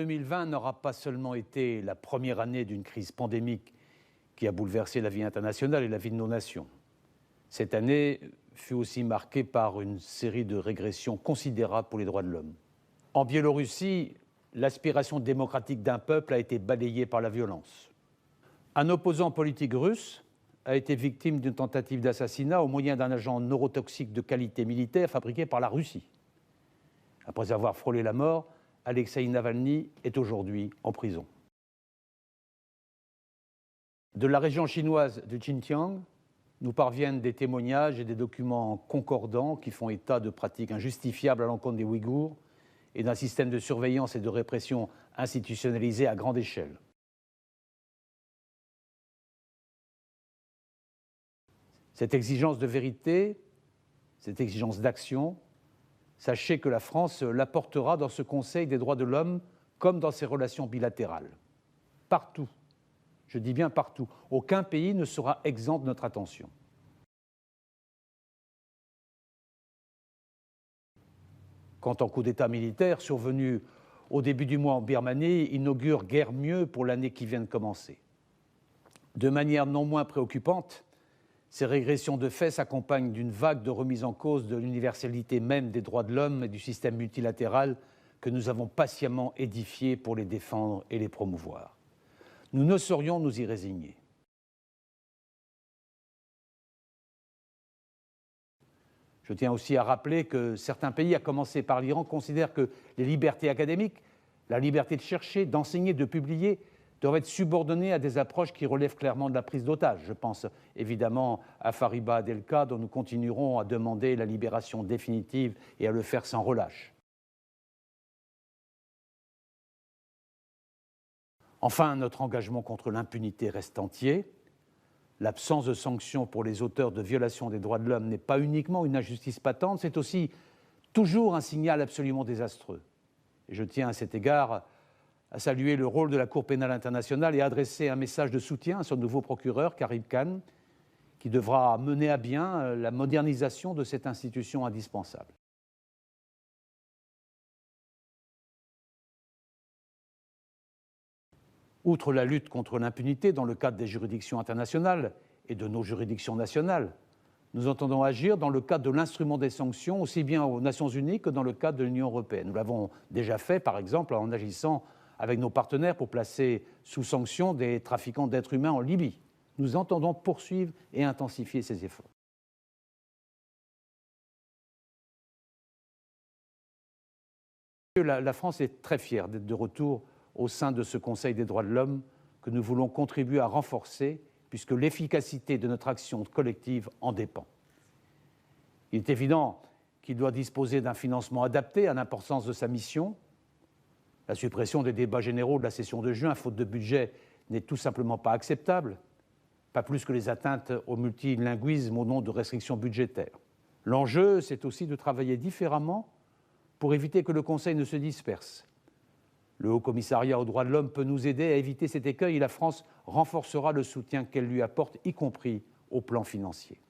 2020 n'aura pas seulement été la première année d'une crise pandémique qui a bouleversé la vie internationale et la vie de nos nations. Cette année fut aussi marquée par une série de régressions considérables pour les droits de l'homme. En Biélorussie, l'aspiration démocratique d'un peuple a été balayée par la violence. Un opposant politique russe a été victime d'une tentative d'assassinat au moyen d'un agent neurotoxique de qualité militaire fabriqué par la Russie. Après avoir frôlé la mort, Alexeï Navalny est aujourd'hui en prison. De la région chinoise de Xinjiang, nous parviennent des témoignages et des documents concordants qui font état de pratiques injustifiables à l'encontre des Ouïghours et d'un système de surveillance et de répression institutionnalisé à grande échelle. Cette exigence de vérité, cette exigence d'action, sachez que la France l'apportera dans ce Conseil des droits de l'homme comme dans ses relations bilatérales. Partout, je dis bien partout, aucun pays ne sera exempt de notre attention. Quant au coup d'État militaire survenu au début du mois en Birmanie, il n'augure guère mieux pour l'année qui vient de commencer. De manière non moins préoccupante, ces régressions de fait s'accompagnent d'une vague de remise en cause de l'universalité même des droits de l'homme et du système multilatéral que nous avons patiemment édifié pour les défendre et les promouvoir. Nous ne saurions nous y résigner. Je tiens aussi à rappeler que certains pays, à commencer par l'Iran, considèrent que les libertés académiques, la liberté de chercher, d'enseigner, de publier, doivent être subordonnées à des approches qui relèvent clairement de la prise d'otage. Je pense évidemment à Fariba Adelkhah, dont nous continuerons à demander la libération définitive et à le faire sans relâche. Enfin, notre engagement contre l'impunité reste entier. L'absence de sanctions pour les auteurs de violations des droits de l'homme n'est pas uniquement une injustice patente, c'est aussi toujours un signal absolument désastreux. Et je tiens à cet égard à saluer le rôle de la Cour pénale internationale et à adresser un message de soutien à son nouveau procureur, Karim Khan, qui devra mener à bien la modernisation de cette institution indispensable. Outre la lutte contre l'impunité dans le cadre des juridictions internationales et de nos juridictions nationales, nous entendons agir dans le cadre de l'instrument des sanctions, aussi bien aux Nations Unies que dans le cadre de l'Union européenne. Nous l'avons déjà fait, par exemple, en agissant avec nos partenaires pour placer sous sanction des trafiquants d'êtres humains en Libye. Nous entendons poursuivre et intensifier ces efforts. La France est très fière d'être de retour au sein de ce Conseil des droits de l'homme que nous voulons contribuer à renforcer puisque l'efficacité de notre action collective en dépend. Il est évident qu'il doit disposer d'un financement adapté à l'importance de sa mission. La suppression des débats généraux de la session de juin, faute de budget, n'est tout simplement pas acceptable, pas plus que les atteintes au multilinguisme au nom de restrictions budgétaires. L'enjeu, c'est aussi de travailler différemment pour éviter que le Conseil ne se disperse. Le Haut-Commissariat aux droits de l'homme peut nous aider à éviter cet écueil et la France renforcera le soutien qu'elle lui apporte, y compris au plan financier.